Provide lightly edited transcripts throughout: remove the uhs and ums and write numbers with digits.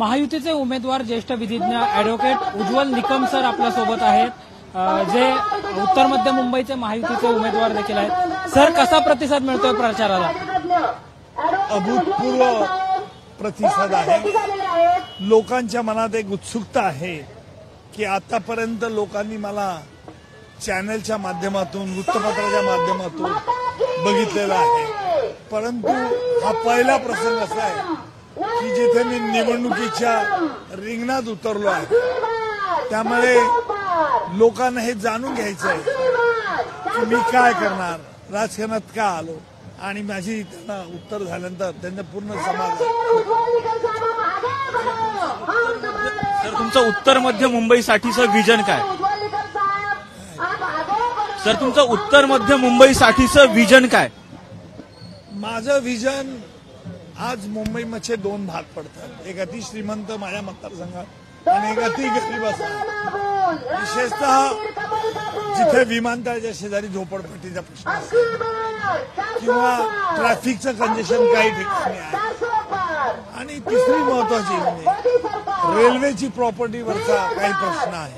महायुतीचे उमेदवार ज्येष्ठ विधिज्ञ ॲडव्होकेट उज्ज्वल निकम सर आपल्यासोबत आहेत, जे उत्तर मध्य मुंबईचे महायुतीचे उमेदवार देखील आहेत. सर, कसा प्रतिसाद मिळतोय प्रचाराला? अभूतपूर्व प्रतिसाद आहे. लोकांच्या मनात एक उत्सुकता आहे की आतापर्यंत लोकांनी मला चॅनलच्या माध्यमातून, वृत्तपत्राच्या माध्यमातून बघितलेला आहे, परंतु हा पहिला प्रसंग असा आहे की जिथे मी निवडणुकीच्या रिंगणात उतरलो आहे. त्यामुळे लोकांना हे जाणून घ्यायचं आहे की मी काय करणार, राजकारणात का आलो, आणि माझी त्यांना उत्तर झाल्यानंतर त्यांना पूर्ण समाज. सर, तुमचं उत्तर मध्य मुंबईसाठीचं विजन काय? सर, तुमचं उत्तर मध्य मुंबईसाठीचं विजन काय? माझं विजन, आज मुंबईमध्ये दोन भाग पडतात, एक अति श्रीमंत माझ्या मतदारसंघात आणि एक अति गरीब असा. विशेषतः जिथे विमानतळाच्या शेजारी झोपडपट्टीचा प्रश्न असेल किंवा ट्रॅफिकचं कंजेशन काही ठिकाणी आहे, आणि तिसरी महत्वाची म्हणजे रेल्वेची प्रॉपर्टीवरचा काही प्रश्न आहे.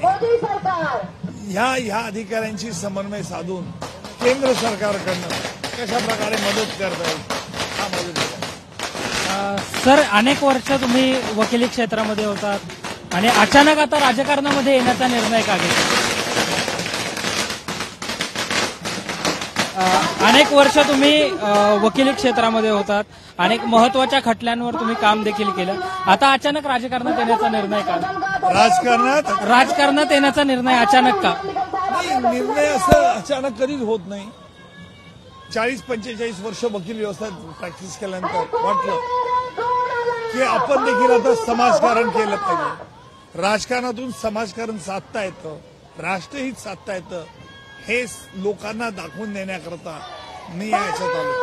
ह्या अधिकाऱ्यांची समन्वय साधून केंद्र सरकारकडनं कशा प्रकारे मदत करता येईल हा माझा विचार. सर, अनेक वर्ष तुम्ही वकिली क्षेत्रामध्ये होतात आणि अचानक आता राजकारणामध्ये येण्याचा निर्णय का घेतला? अनेक वर्ष तुम्ही वकिली क्षेत्रामध्ये होतात, अनेक महत्वाच्या खटल्यांवर तुम्ही काम देखील केलं, आता अचानक राजकारणात येण्याचा निर्णय का? राजकारणात येण्याचा निर्णय अचानक का? निर्णय असं अचानक कधीच होत नाही. 40-45 वर्ष वकील व्यवस्थेत प्रॅक्टिस केल्यानंतर वाटलं की आपण देखील आता समाजकारण केलं पाहिजे. राजकारणातून समाजकारण साधता येतं, राष्ट्रहित साधता येतं, हे लोकांना दाखवून देण्याकरता मी याच्यात आलो.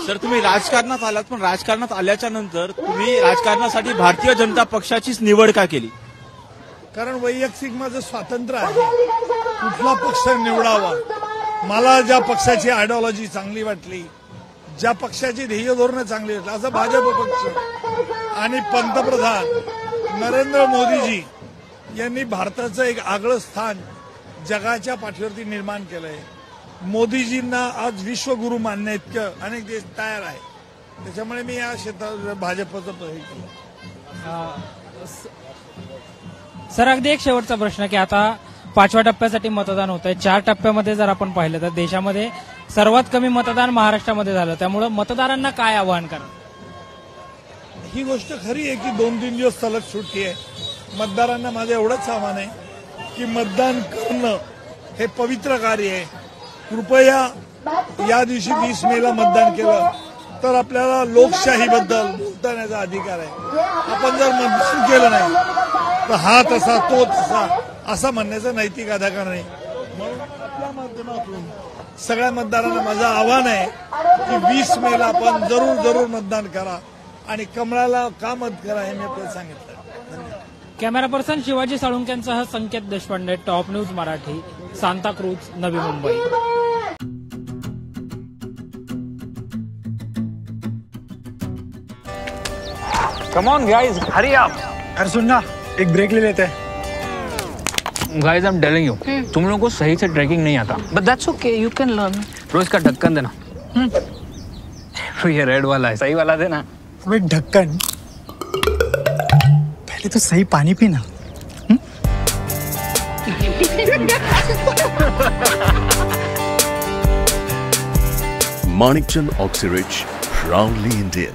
सर, तुम्ही राजकारणात आलात, पण राजकारणात आल्याच्या नंतर तुम्ही राजकारणासाठी भारतीय जनता पक्षाचीच निवड का केली? कारण वैयक्तिक माझं स्वातंत्र्य आहे, कुठला पक्ष निवडावा. मला ज्या पक्षाची आयडिओलॉजी चांगली वाटली, ज्या पक्षाची ध्येय धोरणं चांगली वाटली, असं भाजप पक्ष आणि पंतप्रधान नरेंद्र मोदीजी यांनी भारताचं एक आगळं स्थान जगाच्या पाठीवरती निर्माण केलंय. मोदीजींना आज विश्वगुरू मानण्या इतकं अनेक देश तयार आहे. त्याच्यामुळे मी या क्षेत्रात भाजपचं हे केलं. सर, अगदी एक शेवटचा प्रश्न की आता 5व्या टप्प्यासाठी मतदान होत आहे. 4 टप्प्यामध्ये जर आपण पाहिलं तर देशामध्ये सर्वात कमी मतदान महाराष्ट्रामध्ये झालं, त्यामुळे मतदारांना काय आवाहन करा? ही गोष्ट खरी आहे की 2-3 दिवस सलग सुट्टी आहे. मतदारांना माझं एवढंच आव्हान आहे की मतदान करणं हे पवित्र कार्य आहे. कृपया या दिवशी 20 मेला मतदान केलं तर आपल्याला लोकशाहीबद्दल बोलता येण्याचा अधिकार आहे. आपण जर मतदान केलं नाही तर हा तसा तो तसा असं म्हणण्याचा नैतिक अधिकार नाही. म्हणून आपल्या माध्यमातून सगळ्या मतदारांना माझं आव्हान आहे की 20 मेला आपण जरूर मतदान करा आणि कमळाला का मत करा हे मी आपल्याला सांगितलं. Camera person Shivaji साळुंक्यांसह Sanket Deshpande, top news Marathi, Santacruz, Navi Mumbai. Come on guys, hurry up. अरे सुन ना, एक ब्रेक ले लेते हैं. Guys, I'm telling you, तुम लोगों को सही से ट्रैकिंग नहीं आता. But that's okay, you can learn. रोज का ढक्कन देना. ये रेड वाला है, सही वाला देना. अबे ढक्कन, पहले तो सही पानी पीना. Manikchand Oxyrich, proudly Indian.